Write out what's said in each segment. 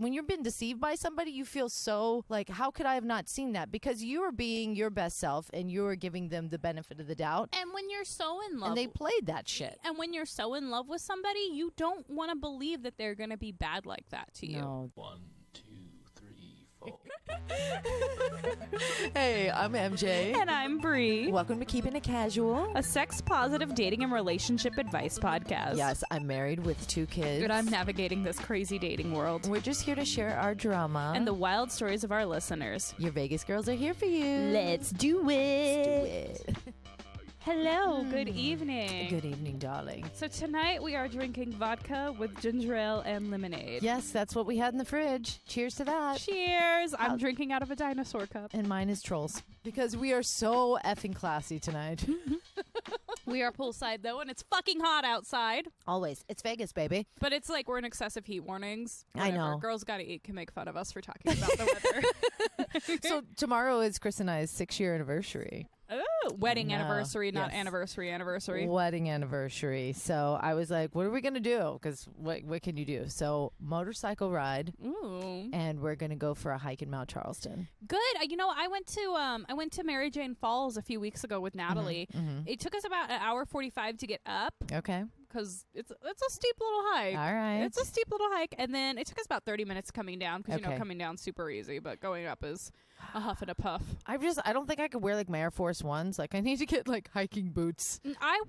when you've been deceived by somebody, you feel so like, how could I have not seen that? Because you are being your best self and you are giving them the benefit of the doubt. And when you're so in love, and they played that shit. And when you're so in love with somebody, you don't want to believe that they're going to be bad like that to you. No. 1, 2, 3, 4. Hey, I'm MJ. And I'm Bree. Welcome to Keeping It Casual, A sex-positive dating and relationship advice podcast. Yes, I'm married with 2 kids. And I'm navigating this crazy dating world. We're just here to share our drama. And the wild stories of our listeners. Your Vegas girls are here for you. Let's do it. Let's do it. Hello, good evening. Good evening, darling. So tonight we are drinking vodka with ginger ale and lemonade. Yes, that's what we had in the fridge. Cheers to that. Cheers. I'm drinking out of a dinosaur cup. And mine is Trolls. Because we are so effing classy tonight. We are poolside though, and it's fucking hot outside. Always. It's Vegas, baby. But it's like we're in excessive heat warnings. I know. Girls Gotta Eat can make fun of us for talking about the weather. So tomorrow is Chris and I's 6-year anniversary. Oh, wedding anniversary, not Yes. anniversary. Wedding anniversary. So I was like, what are we going to do? Because what can you do? So motorcycle ride. Ooh. And we're going to go for a hike in Mount Charleston. Good. You know, I went to Mary Jane Falls a few weeks ago with Natalie. It took us about an hour 45 to get up. Okay. Because it's a steep little hike. All right. It's a steep little hike. And then it took us about 30 minutes coming down because, Okay. coming down's super easy, but going up is a huff and a puff. I don't think I could wear like my Air Force Ones. Like I need to get like hiking boots. I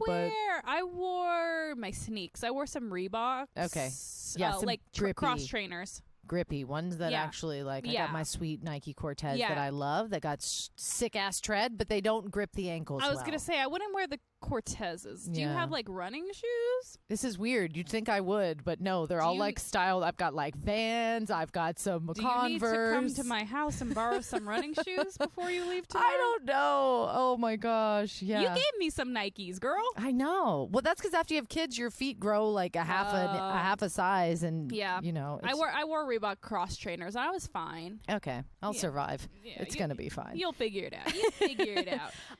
wore my sneaks. I wore some Reeboks. Okay. Yeah, some like drippy. cross trainers. Grippy ones that actually like, I got my sweet Nike Cortez that I love that got sick ass tread, but they don't grip the ankles. I was going to say, I wouldn't wear the Cortezes. Do you have like running shoes? This is weird. You'd think I would, but no, they're all like styled. I've got like Vans. I've got some Converse. Do you need to come to my house and borrow some running shoes before you leave tomorrow? I don't know. Oh my gosh. Yeah. You gave me some Nikes, girl. I know. Well, that's because after you have kids, your feet grow like a half a size, and you know. I wore Reebok cross trainers. I was fine. Okay, I'll survive. Yeah, it's gonna be fine. You'll figure it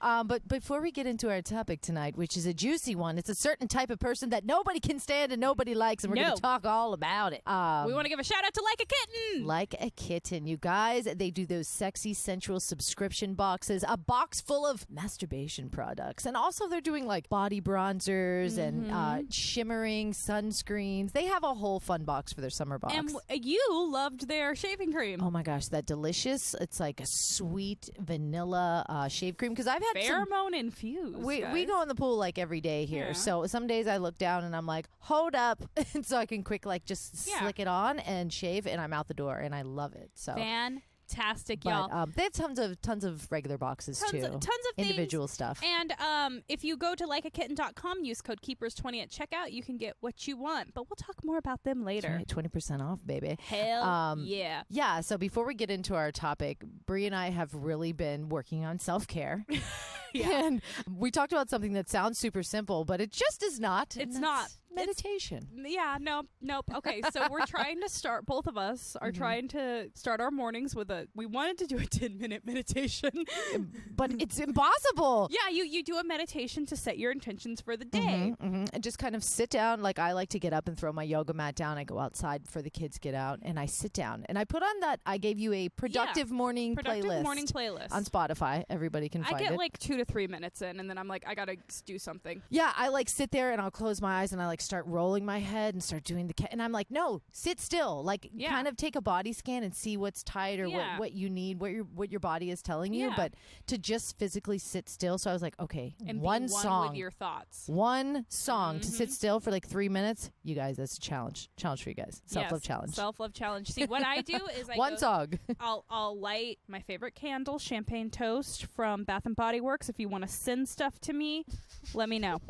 out. But before we get into our topic tonight, which is a juicy one, it's a certain type of person that nobody can stand and nobody likes, and we're going to talk all about it. We want to give a shout out to Like a Kitten. Like a Kitten, you guys. They do those sexy, sensual subscription boxes, a box full of masturbation products, and also they're doing like body bronzers and shimmering sunscreens. They have a whole fun box for their summer box. And you loved their shaving cream. Oh my gosh, that delicious! It's like a sweet vanilla shave cream because I've had pheromone infused. We go in the pool like every day here, so some days I look down and I'm like, hold up, and so I can quick like just slick it on and shave, and I'm out the door, and I love it. So fantastic, y'all. They have tons of regular boxes tons of individual stuff. And if you go to likeakitten.com, use code KEEPERS20 at checkout, you can get what you want. But we'll talk more about them later. That's right, 20% off, baby. Hell yeah. Yeah, so before we get into our topic, Bree and I have really been working on self-care. And we talked about something that sounds super simple, but it just is not. It's not. Meditation. Nope. Okay, so we're trying to start, both of us are trying to start our mornings with we wanted to do a 10-minute meditation. But it's impossible. Yeah, you do a meditation to set your intentions for the day. And just kind of sit down. Like I like to get up and throw my yoga mat down. I go outside before the kids get out, and I sit down. And I put on that, I gave you a productive morning playlist. On Spotify. Everybody can find it. I get like 2 to 3 minutes in, and then I'm like, I gotta do something. Yeah, I like sit there and I'll close my eyes and I like start rolling my head and start doing and I'm like, no, sit still. Like kind of take a body scan and see what's tight or what you need, what your body is telling you. But to just physically sit still. So I was like, okay, and one song with your thoughts. One song to sit still for like 3 minutes. You guys, that's a challenge for you guys. Self-love challenge. See, what I do is one song. I'll light my favorite candle, Champagne Toast from Bath and Body Works. If you want to send stuff to me, let me know.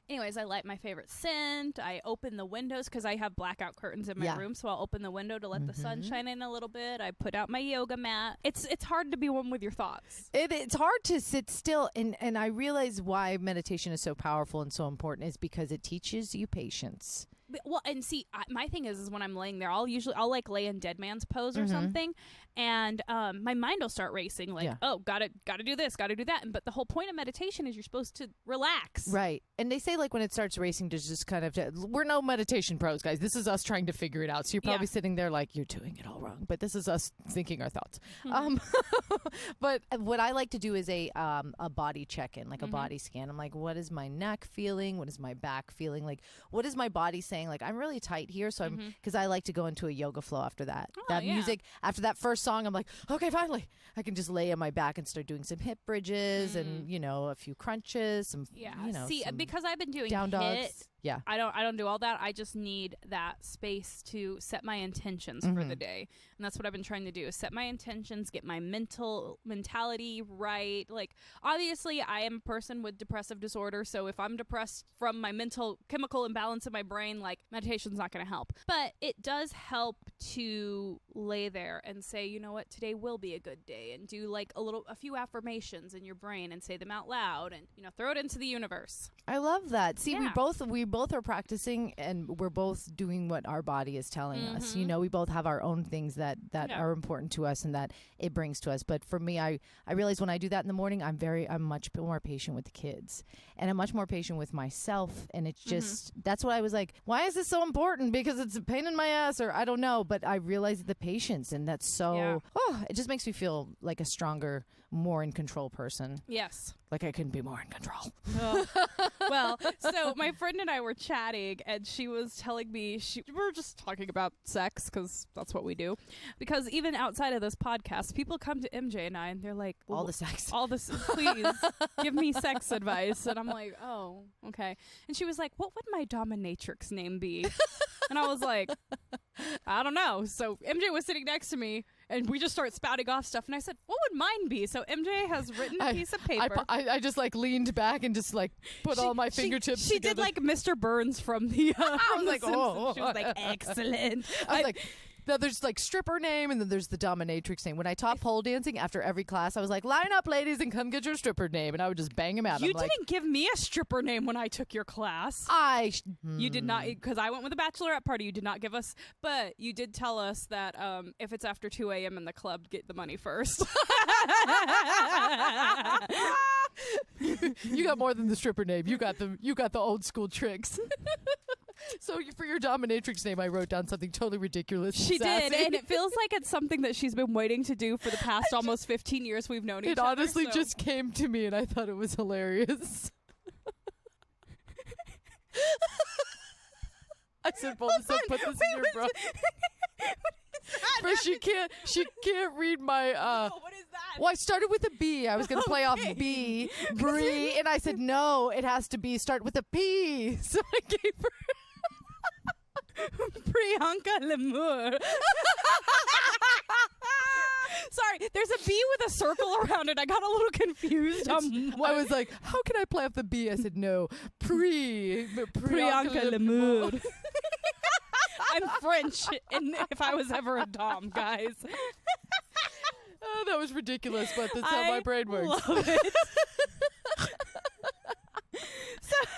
Anyways, I light my favorite scent. I open the windows because I have blackout curtains in my room, so I'll open the window to let the sun shine in a little bit. I put out my yoga mat. It's hard to be one with your thoughts. It's hard to sit still, and I realize why meditation is so powerful and so important is because it teaches you patience. Well, and see, my thing is when I'm laying there, I'll like lay in dead man's pose or something, and my mind will start racing. Like, oh, gotta do this, gotta do that. But the whole point of meditation is you're supposed to relax. Right. And they say like when it starts racing, to just kind of we're no meditation pros, guys. This is us trying to figure it out. So you're probably sitting there like you're doing it all wrong, but this is us thinking our thoughts. But what I like to do is a body check-in, like a body scan. I'm like, what is my neck feeling? What is my back feeling? Like, what is my body saying? Like, I'm really tight here. So because I like to go into a yoga flow after that. Music, after that first song, I'm like, okay, finally, I can just lay on my back and start doing some hip bridges and, a few crunches, some, See, because I've been doing down HIIT, dogs. Yeah. I don't do all that. I just need that space to set my intentions for the day. And that's what I've been trying to do, is set my intentions, get my mentality right. Like, obviously, I am a person with depressive disorder, so if I'm depressed from my mental chemical imbalance in my brain, like, meditation's not going to help. But it does help to lay there and say, you know what, today will be a good day, and do like a few affirmations in your brain and say them out loud and, throw it into the universe. I love that. See, we both are practicing, and we're both doing what our body is telling us. We both have our own things that are important to us and that it brings to us. But for me, I realize when I do that in the morning, I'm much more patient with the kids, and I'm much more patient with myself. And it's just, that's what I was like, why is this so important? Because it's a pain in my ass, or I don't know. But I realized the patience, and that's so, it just makes me feel like a stronger, more in control person. Yes. Like I couldn't be more in control. Well, so my friend and I were chatting, and she was telling me, we're just talking about sex, because that's what we do. Because even outside of this podcast, people come to MJ and I, and they're like, all the sex. All this, please give me sex advice. And I'm like, oh, okay. And she was like, what would my dominatrix name be? And I was like, I don't know. So MJ was sitting next to me, and we just start spouting off stuff. And I said, what would mine be? So MJ has written a piece of paper. I just like leaned back and just like put all my fingertips She together. did like Mr. Burns from the I was like, Simpsons. She was like, excellent. I was like, now there's like stripper name, and then there's the dominatrix name. When I taught pole dancing, after every class, I was like, line up, ladies, and come get your stripper name. And I would just bang them out. You didn't give me a stripper name when I took your class. You did not, because I went with a bachelorette party. You did not give us, but you did tell us that if it's after 2 a.m. in the club, get the money first. You got more than the stripper name. You got the old school tricks. So for your dominatrix name, I wrote down something totally ridiculous. She did, and it feels like it's something that she's been waiting to do for the past almost 15 years we've known each other. It honestly just came to me, and I thought it was hilarious. I said, pull this up, put this in your bra. But she can't read my what is that? Well, I started with a B. I was gonna play off B, Bree, and I said no, it has to start with a P. So I gave her Priyanka Lemur. Sorry, there's a B with a circle around it. I got a little confused. I was like, how can I play off the B? I said no, Priyanka Lemur. I'm French, and if I was ever a dom, guys. Oh, that was ridiculous, but that's how my brain works. Love it.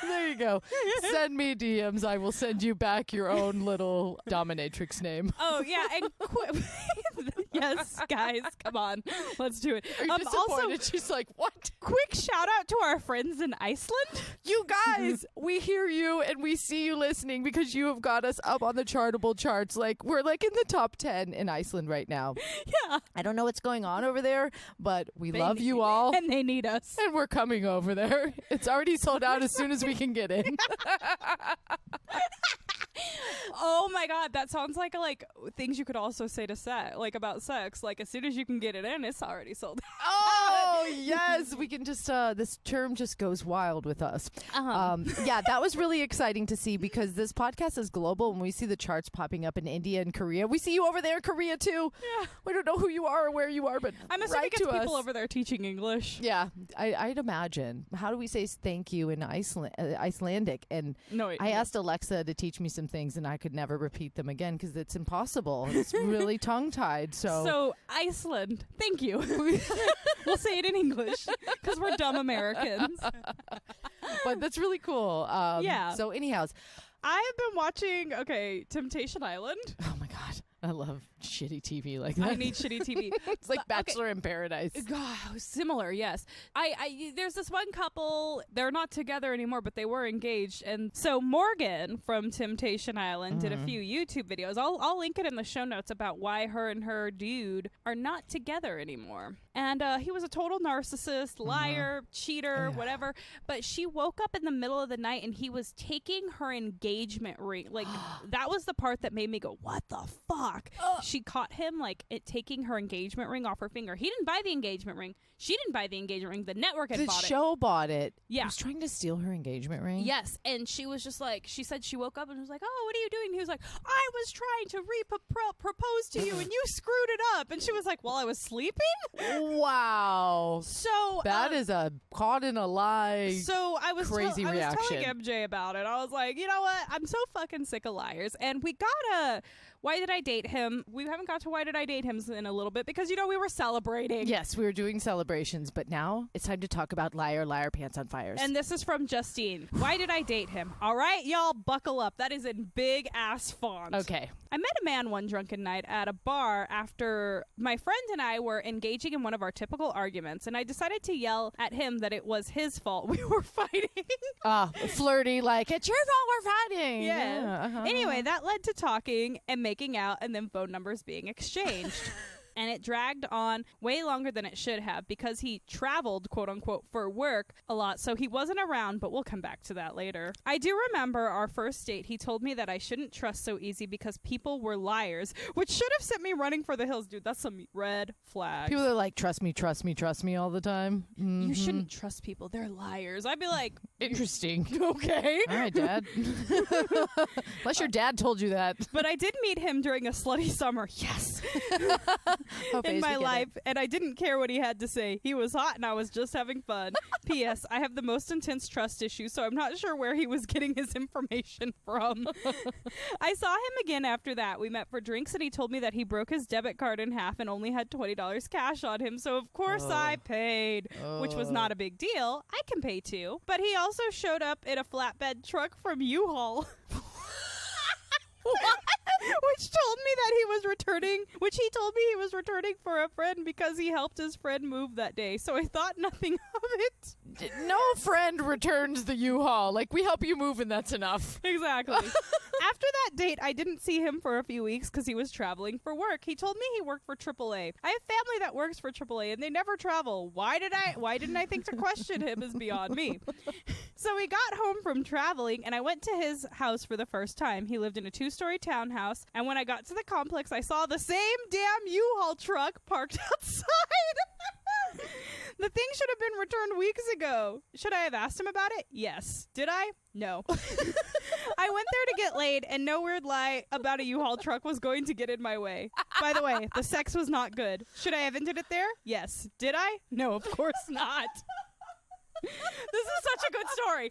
There you go. Send me DMs. I will send you back your own little dominatrix name. Oh, yeah. And yes, guys, come on. Let's do it. Are you disappointed? Also, she's like, what? Quick shout out to our friends in Iceland. You guys, we hear you and we see you listening because you have got us up on the chartable charts. Like, we're like in the top 10 in Iceland right now. Yeah. I don't know what's going on over there, but we love you all. And they need us. And we're coming over there. It's already sold out as soon as we can get in. Oh my God, that sounds like things you could also say to sex, like about sex. Like as soon as you can get it in, it's already sold out. Oh yes, we can just this term just goes wild with us. Yeah, that was really exciting to see because this podcast is global. When we see the charts popping up in India and Korea, we see you over there in Korea too. Yeah, we don't know who you are or where you are, but I'm assuming it's people over there teaching English. Yeah, I'd imagine. How do we say thank you in Icelandic? And I asked Alexa to teach me some things, and I could never repeat them again because it's impossible. It's really tongue-tied. So Iceland, thank you. We'll say it in English because we're dumb Americans. But that's really cool. Yeah. So anyhow, I have been watching, Temptation Island. Oh my God. I love shitty TV like that. I need shitty TV. It's like Bachelor in Paradise. God, similar, yes. There's this one couple, they're not together anymore, but they were engaged. And so Morgan from Temptation Island did a few YouTube videos. I'll link it in the show notes about why her and her dude are not together anymore. And he was a total narcissist, liar, cheater, whatever. But she woke up in the middle of the night and he was taking her engagement ring. Like, that was the part that made me go, what the fuck? She caught him taking her engagement ring off her finger. He didn't buy the engagement ring. She didn't buy the engagement ring. The network had bought it. The show bought it. Yeah. He was trying to steal her engagement ring. Yes. And she was just like, she said she woke up and was like, oh, what are you doing? And he was like, I was trying to propose to you and you screwed it up. And she was like, well, I was sleeping? Wow. So that is a caught in a lie. So I was crazy reaction. I was telling MJ about it. I was like, you know what? I'm so fucking sick of liars. And we got a Why Did I Date Him? We haven't got to Why Did I Date Him in a little bit because, we were celebrating. Yes, we were doing celebrations, but now it's time to talk about Liar, Pants on Fires. And this is from Justine. Why did I date him? All right, y'all, buckle up. That is in big ass font. Okay. I met a man one drunken night at a bar after my friend and I were engaging in one of our typical arguments, and I decided to yell at him that it was his fault we were fighting. Flirty, like, it's your fault we're fighting. Yeah. Anyway, that led to talking and making out and then phone numbers being exchanged. And it dragged on way longer than it should have because he traveled, quote unquote, for work a lot. So he wasn't around, but we'll come back to that later. I do remember our first date. He told me that I shouldn't trust so easy because people were liars, which should have sent me running for the hills. Dude, that's some red flags. People are like, trust me all the time. Mm-hmm. You shouldn't trust people. They're liars. I'd be like, interesting. Okay. All right, Dad. Unless your dad told you that. But I did meet him during a slutty summer. Yes. In my life, and I didn't care what he had to say. He was hot and I was just having fun. P.S. I have the most intense trust issues, so I'm not sure where he was getting his information from. I saw him again after that. We met for drinks and he told me that he broke his debit card in half and only had $20 cash on him, so of course I paid, which was not a big deal. I can pay too. But he also showed up in a flatbed truck from U-Haul. Which told me that he was returning for a friend because he helped his friend move that day. So I thought nothing of it. No friend returns the U-Haul. Like, we help you move and that's enough. Exactly. After that date, I didn't see him for a few weeks because he was traveling for work. He told me he worked for AAA. I have family that works for AAA and they never travel. Why didn't I think to question him is beyond me. So we got home from traveling and I went to his house for the first time. He lived in a 2-story townhouse, and when I got to the complex, I saw the same damn U-Haul truck parked outside. The thing should have been returned weeks ago. Should I have asked him about it? Yes. Did I? No. I went there to get laid, and no weird lie about a U-Haul truck was going to get in my way. By the way, the sex was not good. Should I have ended it there? Yes. Did I? No, of course not. This is such a good story.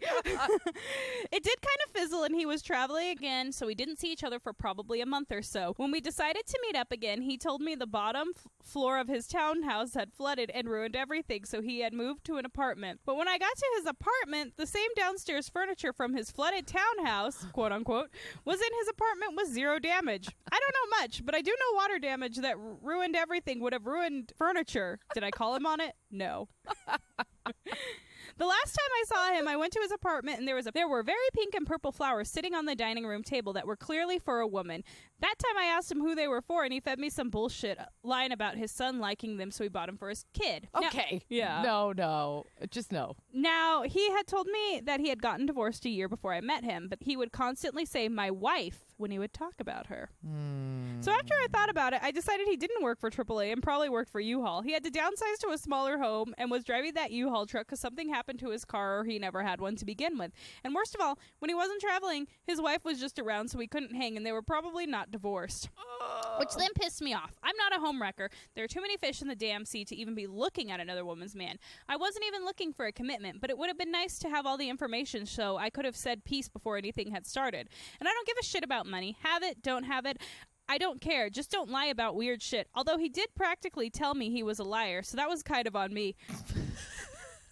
It did kind of fizzle and he was traveling again, so we didn't see each other for probably a month or so. When we decided to meet up again, he told me the bottom floor of his townhouse had flooded and ruined everything, so he had moved to an apartment. But when I got to his apartment, the same downstairs furniture from his flooded townhouse, quote unquote, was in his apartment with zero damage. I don't know much, but I do know water damage that ruined everything would have ruined furniture. Did I call him on it? No. The last time I saw him, I went to his apartment and there were very pink and purple flowers sitting on the dining room table that were clearly for a woman. That time I asked him who they were for and he fed me some bullshit line about his son liking them, so he bought them for his kid. Okay. Yeah. No. Just no. Now, he had told me that he had gotten divorced a year before I met him, but he would constantly say my wife when he would talk about her. So after I thought about it, I decided he didn't work for AAA and probably worked for U-Haul. He had to downsize to a smaller home and was driving that U-Haul truck because something happened to his car or he never had one to begin with. And worst of all, when he wasn't traveling, his wife was just around so he couldn't hang and they were probably not divorced. Which then pissed me off. I'm not a homewrecker. There are too many fish in the damn sea to even be looking at another woman's man. I wasn't even looking for a commitment, but it would have been nice to have all the information so I could have said peace before anything had started. And I don't give a shit about money. Have it, don't have it. I don't care. Just don't lie about weird shit. Although he did practically tell me he was a liar, so that was kind of on me.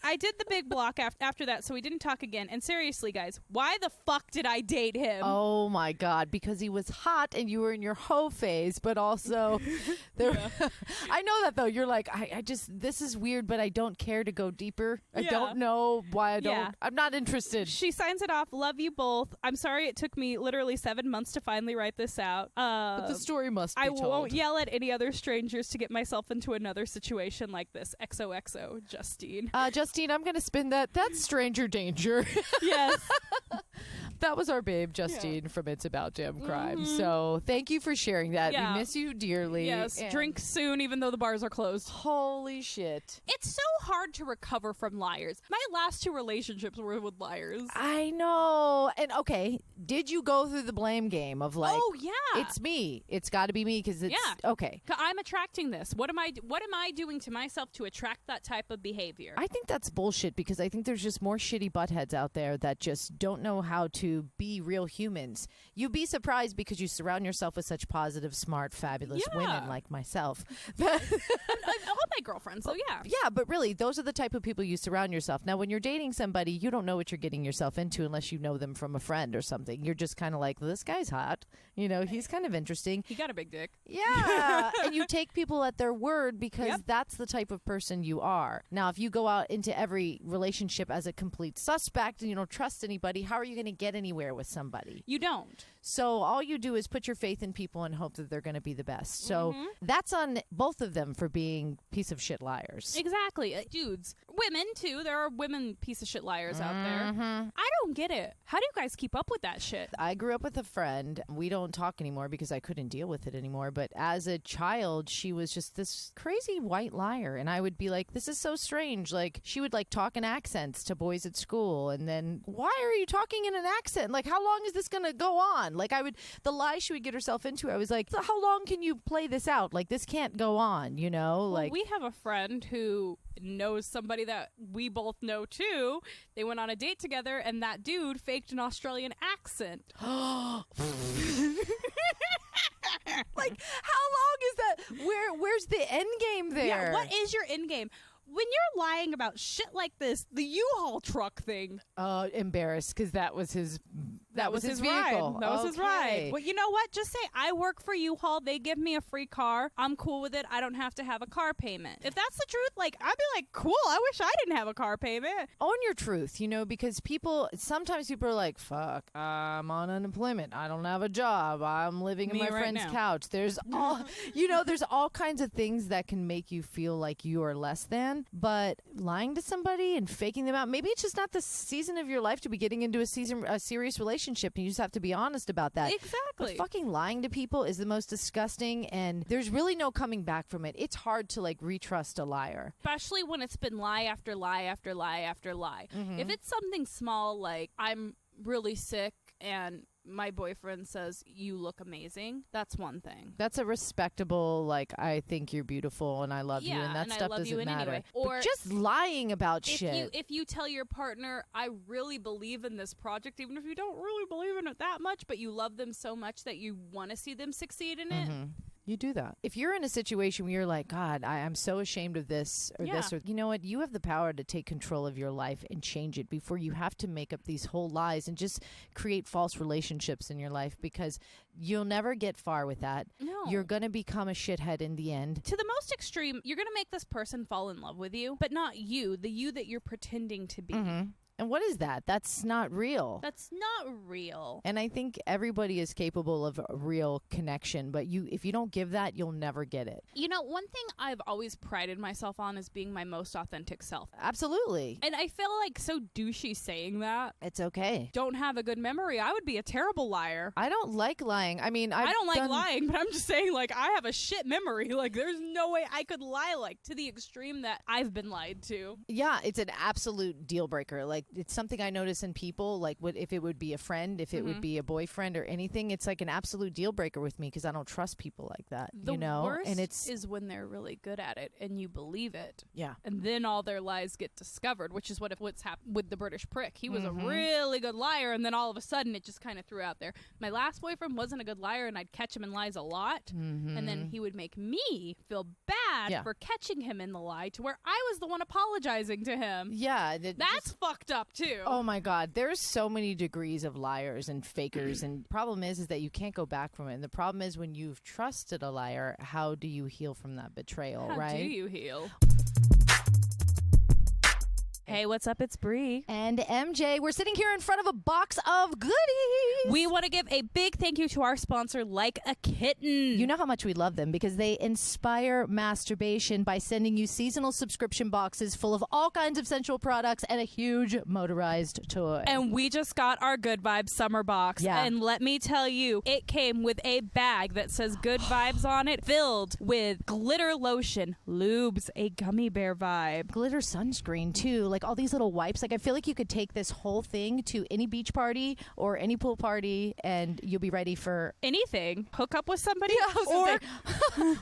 I did the big block after that, so we didn't talk again. And seriously, guys, why the fuck did I date him? Oh my God, because he was hot and you were in your hoe phase, but also there. I know that though. You're like, I just, this is weird, but I don't care to go deeper. I don't know why I don't. Yeah. I'm not interested. She signs it off. Love you both. I'm sorry it took me literally 7 months to finally write this out. But the story must be told. I won't yell at any other strangers to get myself into another situation like this. XOXO, Justine. Justine, I'm going to spin that. That's stranger danger. Yes. That was our babe, Justine, from It's About Damn Crime. So thank you for sharing that. We miss you dearly. Yes, drink soon even though the bars are closed. Holy shit. It's so hard to recover from liars. My last 2 relationships were with liars. I know. And okay, did you go through the blame game of like, oh yeah, it's me. It's got to be me because it's okay. I'm attracting this. What am I doing to myself to attract that type of behavior? I think that's bullshit because I think there's just more shitty buttheads out there that just don't know how to be real humans. You'd be surprised because you surround yourself with such positive, smart, fabulous women like myself. All my girlfriends, so yeah. Yeah, but really, those are the type of people you surround yourself. Now, when you're dating somebody, you don't know what you're getting yourself into unless you know them from a friend or something. You're just kind of like, this guy's hot. You know, he's kind of interesting. He got a big dick. Yeah. And you take people at their word because that's the type of person you are. Now, if you go out into every relationship as a complete suspect and you don't trust anybody, how are you going to get anywhere with somebody? You don't. So all you do is put your faith in people and hope that they're going to be the best. So that's on both of them for being piece of shit liars. Exactly. Dudes. Women, too. There are women piece of shit liars out there. I don't get it. How do you guys keep up with that shit? I grew up with a friend. We don't talk anymore because I couldn't deal with it anymore. But as a child, she was just this crazy white liar. And I would be like, this is so strange. Like, she would like talk in accents to boys at school. And then, why are you talking in an accent? Like, how long is this going to go on? Like, the lie she would get herself into, I was like, so how long can you play this out? Like, this can't go on, you know? Well, like, we have a friend who knows somebody that we both know too. They went on a date together and that dude faked an Australian accent. Like, how long is that? Where's the end game there? Yeah, what is your end game? When you're lying about shit like this, the U-Haul truck thing. Embarrassed because that was his vehicle. Ride. That was his ride. Well, you know what? Just say, I work for U-Haul. They give me a free car. I'm cool with it. I don't have to have a car payment. If that's the truth, like, I'd be like, cool. I wish I didn't have a car payment. Own your truth, you know, because sometimes people are like, fuck, I'm on unemployment. I don't have a job. I'm living in my friend's couch. There's there's all kinds of things that can make you feel like you are less than. But lying to somebody and faking them out, maybe it's just not the season of your life to be getting into a serious relationship, and you just have to be honest about that. Exactly. But fucking lying to people is the most disgusting, and there's really no coming back from it. It's hard to like retrust a liar, especially when it's been lie after lie after lie after lie. If it's something small like I'm really sick and my boyfriend says you look amazing, that's one thing. That's a respectable, like, I think you're beautiful and I love you, and that stuff doesn't matter. Anyway. Or but just lying about shit. If you tell your partner, I really believe in this project, even if you don't really believe in it that much, but you love them so much that you want to see them succeed in it. You do that. If you're in a situation where you're like, God, I'm so ashamed of this or this, or you know what? You have the power to take control of your life and change it before you have to make up these whole lies and just create false relationships in your life, because you'll never get far with that. No. You're going to become a shithead in the end. To the most extreme, you're going to make this person fall in love with you, but not you, the you that you're pretending to be. And what is that? That's not real. That's not real. And I think everybody is capable of a real connection, but if you don't give that, you'll never get it. You know, one thing I've always prided myself on is being my most authentic self. Absolutely. And I feel like so douchey saying that. It's okay. Don't have a good memory. I would be a terrible liar. I don't like lying. I mean, I don't like lying, but I'm just saying, like, I have a shit memory. Like, there's no way I could lie, like, to the extreme that I've been lied to. Yeah, it's an absolute deal breaker. Like, it's something I notice in people, like if it would be a friend, if it would be a boyfriend or anything, it's like an absolute deal breaker with me because I don't trust people like that. The you know, worst and is when they're really good at it and you believe it. Yeah, and then all their lies get discovered, which is what's happened with the British prick. He was a really good liar, and then all of a sudden it just kind of threw out there. My last boyfriend wasn't a good liar, and I'd catch him in lies a lot, and then he would make me feel bad mad for catching him in the lie to where I was the one apologizing to him. Yeah. That's fucked up, too. Oh, my God. There's so many degrees of liars and fakers. And problem is that you can't go back from it. And the problem is when you've trusted a liar, how do you heal from that betrayal, right? How do you heal? Hey, what's up? It's Bree. And MJ. We're sitting here in front of a box of goodies. We want to give a big thank you to our sponsor, Like a Kitten. You know how much we love them because they inspire masturbation by sending you seasonal subscription boxes full of all kinds of sensual products and a huge motorized toy. And we just got our Good Vibes summer box. Yeah. And let me tell you, it came with a bag that says Good Vibes on it, filled with glitter lotion, lubes, a gummy bear vibe. Glitter sunscreen, too. Like all these little wipes. Like I feel like you could take this whole thing to any beach party or any pool party and you'll be ready for anything. Hook up with somebody or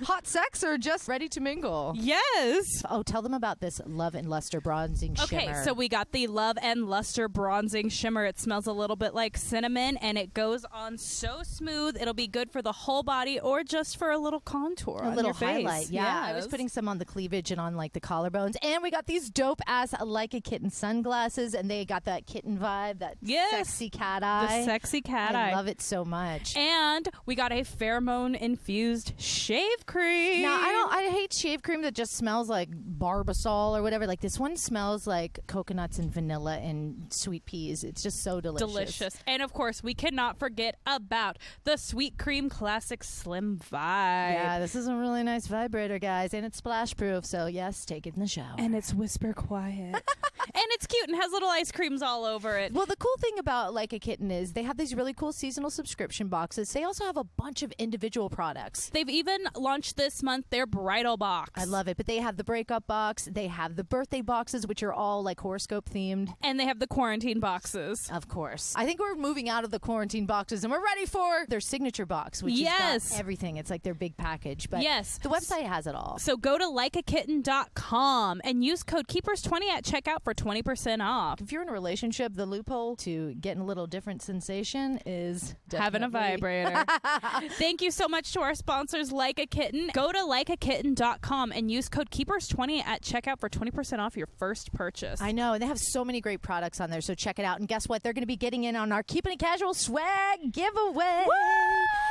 hot sex or just ready to mingle. Yes. Oh, tell them about this Love and Luster Bronzing Shimmer. Okay, so we got the Love and Luster Bronzing Shimmer. It smells a little bit like cinnamon and it goes on so smooth. It'll be good for the whole body or just for a little contour on little your face. Highlight. Yeah, yes. I was putting some on the cleavage and on like the collarbones. And we got these dope ass Like a Kitten sunglasses and they got that kitten vibe, that sexy cat eye. The sexy cat eye. I love it so much. And we got a pheromone infused shave cream. Now, I hate shave cream that just smells like Barbasol or whatever. Like this one smells like coconuts and vanilla and sweet peas. It's just so delicious. And of course, we cannot forget about the Sweet Cream Classic Slim Vibe. Yeah, this is a really nice vibrator, guys, and it's splash proof. So yes, take it in the shower. And it's whisper quiet. And it's cute and has little ice creams all over it. Well, the cool thing about Like a Kitten is they have these really cool seasonal subscription boxes. They also have a bunch of individual products. They've even launched this month their bridal box. I love it. But they have the breakup box. They have the birthday boxes, which are all like horoscope themed. And they have the quarantine boxes. Of course. I think we're moving out of the quarantine boxes and we're ready for their signature box, which has got everything. It's like their big package. But the website has it all. So go to likeakitten.com and use code KEEPERS20 at checkout for 20% off. If you're in a relationship, the loophole to getting a little different sensation is having a vibrator. Thank you so much to our sponsors, Like a Kitten. Go to likeakitten.com and use code KEEPERS20 at checkout for 20% off your first purchase. I know, and they have so many great products on there, so check it out. And guess what? They're going to be getting in on our Keeping It Casual swag giveaway. Woo!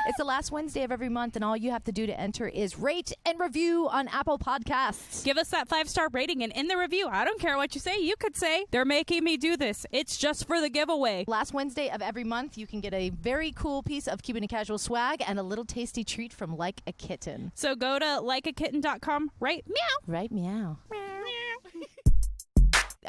It's the last Wednesday of every month, and all you have to do to enter is rate and review on Apple Podcasts. Give us that 5-star rating, and in the review, I don't care what you say, you could say, they're making me do this. It's just for the giveaway. Last Wednesday of every month, you can get a very cool piece of Keeping It Casual swag and a little tasty treat from Like a Kitten. So go to likeakitten.com, right meow. Right meow.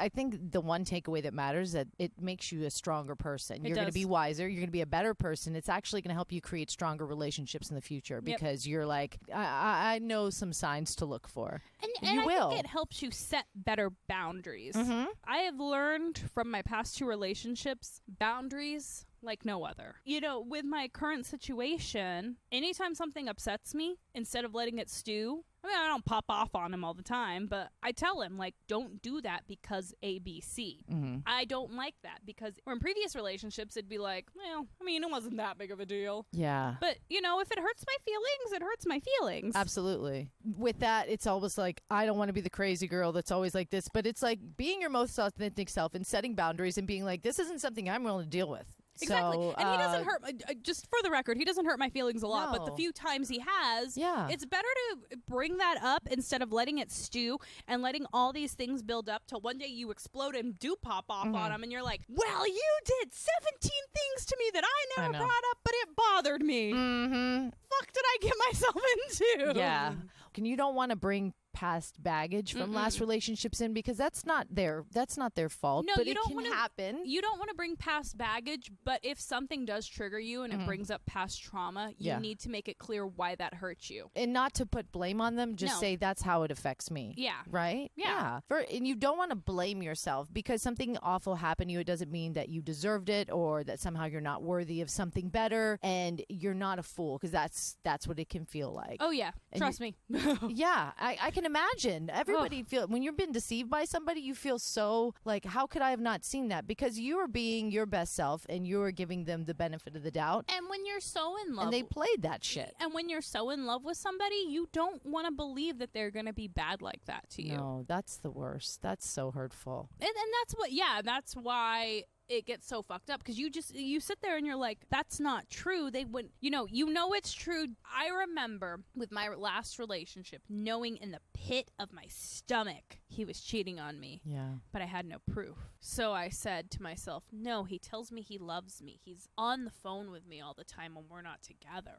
I think the one takeaway that matters is that it makes you a stronger person. You're going to be wiser. You're going to be a better person. It's actually going to help you create stronger relationships in the future because you're like, I know some signs to look for. And you will. I think it helps you set better boundaries. Mm-hmm. I have learned from my past 2 relationships, boundaries like no other. You know, with my current situation, anytime something upsets me, instead of letting it stew, I mean, I don't pop off on him all the time, but I tell him, like, don't do that because A, B, C. Mm-hmm. I don't like that because in previous relationships, it'd be like, well, I mean, it wasn't that big of a deal. Yeah. But, you know, if it hurts my feelings, it hurts my feelings. Absolutely. With that, it's almost like, I don't want to be the crazy girl that's always like this, but it's like being your most authentic self and setting boundaries and being like, this isn't something I'm willing to deal with. Exactly. So, and he doesn't hurt, just for the record, he doesn't hurt my feelings a lot, but the few times he has, it's better to bring that up instead of letting it stew and letting all these things build up till one day you explode and do pop off on him and you're like, well, you did 17 things to me that I never brought up, but it bothered me. Mm-hmm. Fuck did I get myself into? Yeah. And you don't want to bring past baggage from last relationships in because that's not their fault. No, but you it don't can wanna, happen. You don't want to bring past baggage, but if something does trigger you and it brings up past trauma, you need to make it clear why that hurts you. And not to put blame on them, just say that's how it affects me. Yeah. Right? Yeah. And you don't want to blame yourself because something awful happened to you. It doesn't mean that you deserved it or that somehow you're not worthy of something better, and you're not a fool because that's what it can feel like. Oh, yeah. Trust me. Yeah. I can imagine. Everybody when you've been deceived by somebody, you feel so like, how could I have not seen that? Because you are being your best self and you are giving them the benefit of the doubt. And when you're so in love. And they played that shit. And when you're so in love with somebody, you don't want to believe that they're going to be bad like that to you. No, that's the worst. That's so hurtful. And that's why it gets so fucked up, because you sit there and you're like, that's not true. They wouldn't, you know it's true. I remember with my last relationship knowing in the pit of my stomach he was cheating on me. Yeah. But I had no proof. So I said to myself, no, he tells me he loves me. He's on the phone with me all the time when we're not together,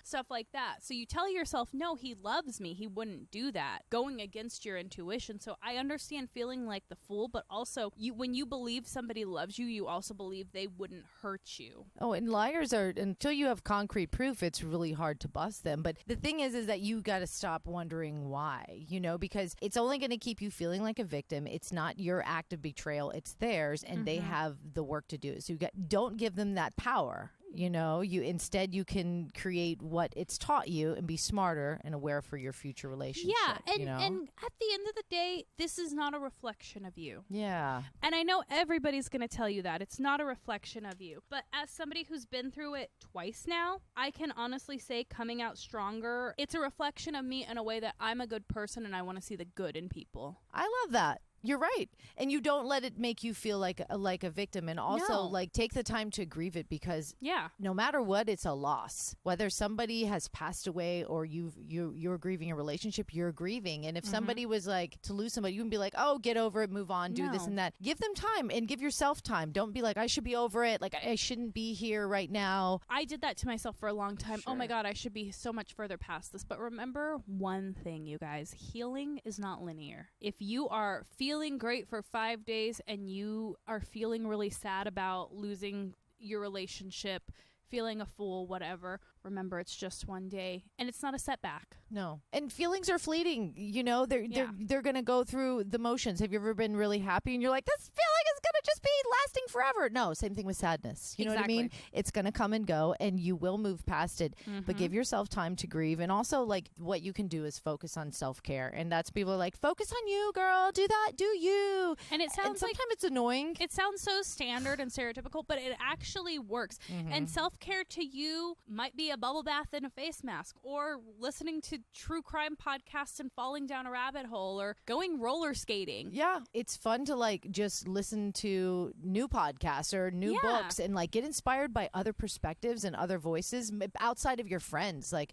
stuff like that. So you tell yourself, no, he loves me. He wouldn't do that, going against your intuition. So I understand feeling like the fool, but also when you believe somebody loves you, you also believe they wouldn't hurt you. Oh, and liars are, until you have concrete proof, it's really hard to bust them. But the thing is that you got to stop wondering why, because it's only going to keep you feeling like a victim. It's not your act of betrayal. It's theirs, and they have the work to do. So don't give them that power. Instead you can create what it's taught you and be smarter and aware for your future relationship. Yeah, and at the end of the day, this is not a reflection of you. Yeah. And I know everybody's going to tell you that. It's not a reflection of you. But as somebody who's been through it twice now, I can honestly say, coming out stronger, it's a reflection of me in a way that I'm a good person and I want to see the good in people. I love that. You're right. And you don't let it make you feel like a victim. And also, take the time to grieve it, because no matter what, it's a loss. Whether somebody has passed away or you're grieving a relationship, you're grieving. And if somebody was like to lose somebody, you can be like, oh, get over it, move on, do this and that. Give them time and give yourself time. Don't be like, I should be over it. Like, I shouldn't be here right now. I did that to myself for a long time. Sure. Oh my God, I should be so much further past this. But remember one thing, you guys, healing is not linear. If you are feeling great for 5 days and you are feeling really sad about losing your relationship, feeling a fool, whatever, remember it's just one day and it's not a setback. No. And feelings are fleeting. They're going to go through the motions. Have you ever been really happy and you're like, this feeling is going to just be lasting forever? No, same thing with sadness. You know what I mean? It's going to come and go and you will move past it, but give yourself time to grieve. And also, what you can do is focus on self-care. And that's, people are like, focus on you, girl. Do that. Do you. And it sounds sometimes it's annoying. It sounds so standard and stereotypical, but it actually works. And self-care to you might be a bubble bath and a face mask, or listening to true crime podcasts and falling down a rabbit hole, or going roller skating. Yeah, it's fun to just listen to new podcasts or new books and get inspired by other perspectives and other voices outside of your friends. I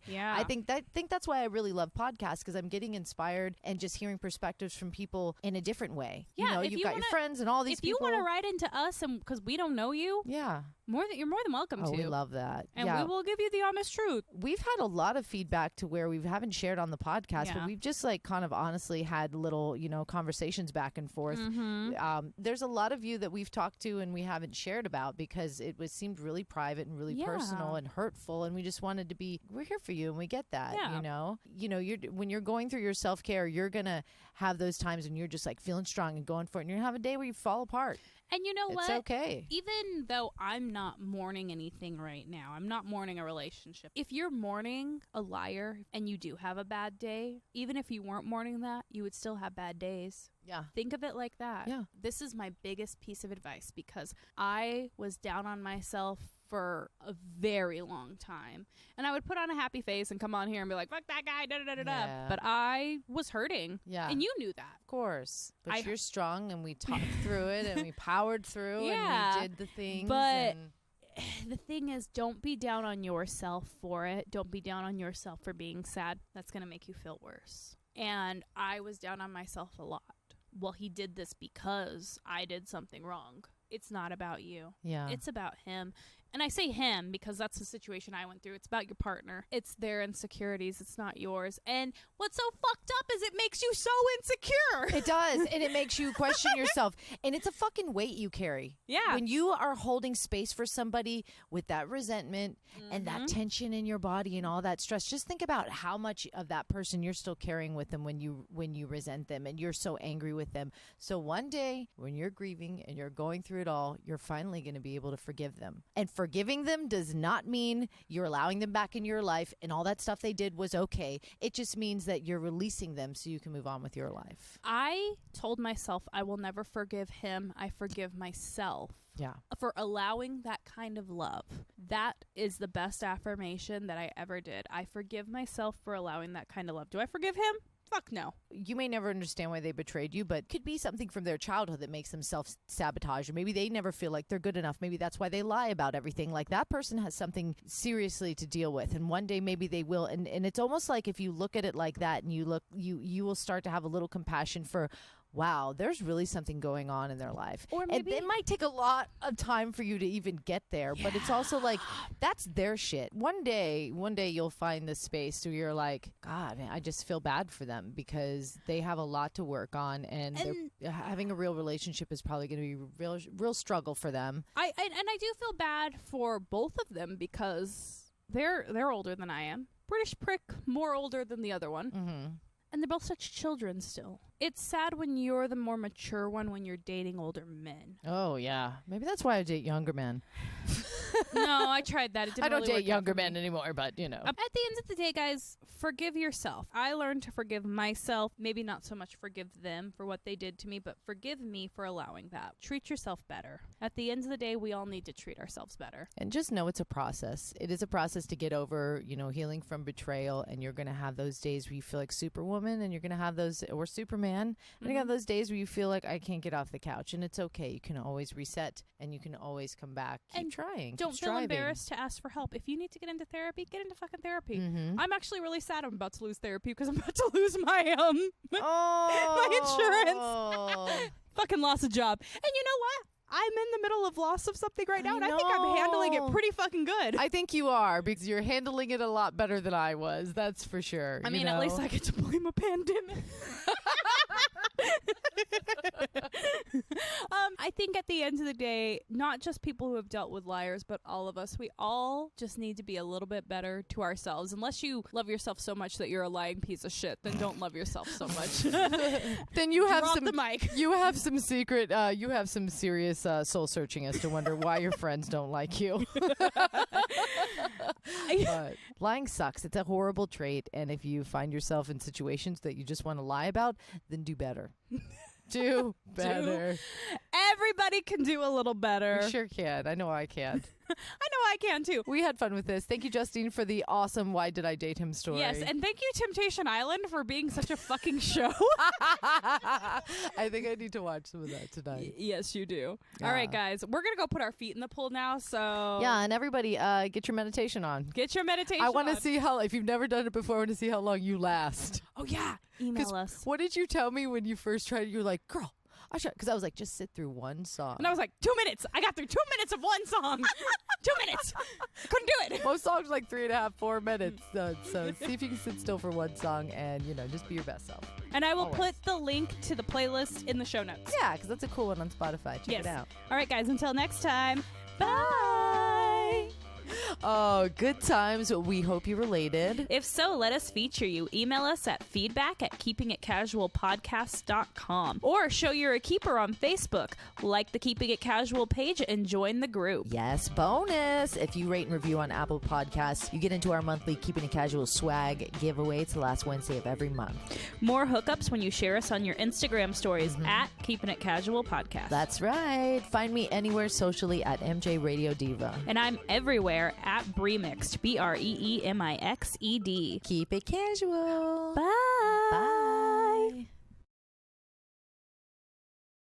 think that's why I really love podcasts, because I'm getting inspired and just hearing perspectives from people in a different way. Yeah, you've got your friends and all these people. If you want to write into us, and because we don't know you, you're more than welcome to. We love that. And we will give you the honest truth. We've had a lot of feedback to where we haven't shared on the podcast, but we've just kind of honestly had little, conversations back and forth. There's a lot of you that we've talked to and we haven't shared about because it seemed really private and really personal and hurtful, and we just wanted to we're here for you, and we get that. When you're going through your self-care, you're gonna have those times when you're just feeling strong and going for it, and you're gonna have a day where you fall apart. And you know what? It's okay. Even though I'm not mourning anything right now, I'm not mourning a relationship. If you're mourning a liar and you do have a bad day, even if you weren't mourning that, you would still have bad days. Yeah. Think of it like that. Yeah. This is my biggest piece of advice, because I was down on myself for a very long time. And I would put on a happy face and come on here and be like, fuck that guy, da-da-da-da-da. Yeah. But I was hurting. Yeah. And you knew that. Of course. But you're strong, and we talked through it, and we powered through, and we did the things. But the thing is, don't be down on yourself for it. Don't be down on yourself for being sad. That's going to make you feel worse. And I was down on myself a lot. Well, he did this because I did something wrong. It's not about you. Yeah. It's about him. And I say him because that's the situation I went through. It's about your partner. It's their insecurities. It's not yours. And what's so fucked up is it makes you so insecure. It does. And it makes you question yourself. And it's a fucking weight you carry. Yeah. When you are holding space for somebody with that resentment and that tension in your body and all that stress, just think about how much of that person you're still carrying with them when you resent them and you're so angry with them. So one day when you're grieving and you're going through it all, you're finally going to be able to forgive them. And Forgiving them does not mean you're allowing them back in your life and all that stuff they did was okay. It just means that you're releasing them so you can move on with your life. I told myself I will never forgive him. I forgive myself. Yeah. For allowing that kind of love. That is the best affirmation that I ever did. I forgive myself for allowing that kind of love. Do I forgive him? Fuck no. You may never understand why they betrayed you, but it could be something from their childhood that makes them self-sabotage. Or maybe they never feel like they're good enough. Maybe that's why they lie about everything. Like that person has something seriously to deal with. And one day maybe they will. And it's almost like if you look at it like that and you will start to have a little compassion for, wow, there's really something going on in their life. Or maybe it might take a lot of time for you to even get there, but it's also like, that's their shit. One day you'll find this space where you're like, God, man, I just feel bad for them because they have a lot to work on, and having a real relationship is probably going to be a real struggle for them. I do feel bad for both of them because they're older than I am. British prick, more older than the other one. Mm-hmm. And they're both such children still. It's sad when you're the more mature one when you're dating older men. Oh, yeah. Maybe that's why I date younger men. No, I tried that. It didn't I don't really date work younger out for men me. anymore, but, you know. At the end of the day, guys, forgive yourself. I learned to forgive myself. Maybe not so much forgive them for what they did to me, but forgive me for allowing that. Treat yourself better. At the end of the day, we all need to treat ourselves better. And just know it's a process. It is a process to get over, healing from betrayal. And you're going to have those days where you feel like Superwoman, and you're going to have those, or Superman. And you're going to have those days where you feel like I can't get off the couch. And it's okay. You can always reset and you can always come back. Keep trying. Don't feel embarrassed to ask for help. If you need to get into therapy, get into fucking therapy. Mm-hmm. I'm actually really sad I'm about to lose therapy because I'm about to lose my my insurance. Fucking lost a job. And you know what? I'm in the middle of loss of something right now, and I think I'm handling it pretty fucking good. I think you are, because you're handling it a lot better than I was. That's for sure. I mean, at least I get to blame a pandemic. I think at the end of the day, not just people who have dealt with liars, but all of us, we all just need to be a little bit better to ourselves. Unless you love yourself so much that you're a lying piece of shit, then don't love yourself so much. Then you have the mic. You have some secret. You have some serious soul searching as to wonder why your friends don't like you. But lying sucks. It's a horrible trait, and if you find yourself in situations that you just want to lie about, then do better. Do better. Everybody can do a little better. You sure can. I know I can. I know I can too. We had fun with this. Thank you, Justine, for the awesome Why Did I Date Him story. Yes, and thank you, Temptation Island, for being such a fucking show. I think I need to watch some of that tonight. Yes, you do. Yeah. All right, guys. We're going to go put our feet in the pool now, so... Yeah, and everybody, get your meditation on. Get your meditation I want to see how, if you've never done it before, I want to see how long you last. Oh, yeah. Email us. What did you tell me when you first tried it? You were like, girl, because I was like, just sit through one song. And I was like, 2 minutes. I got through 2 minutes of one song. 2 minutes. Couldn't do it. Most songs like 3.5, 4 minutes. So see if you can sit still for one song and, just be your best self. And I will put the link to the playlist in the show notes. Yeah, because that's a cool one on Spotify. Check it out. All right, guys. Until next time. Bye. Oh, good times. We hope you related. If so, let us feature you. Email us at feedback@keepingitcasualpodcast.com or show you're a keeper on Facebook. Like the Keeping It Casual page and join the group. Yes, bonus. If you rate and review on Apple Podcasts, you get into our monthly Keeping It Casual swag giveaway. It's the last Wednesday of every month. More hookups when you share us on your Instagram stories at Keeping It Casual Podcast. That's right. Find me anywhere socially at MJ Radio Diva. And I'm everywhere at Breemixed, BREEMIXED. Keep it casual. Bye. Bye.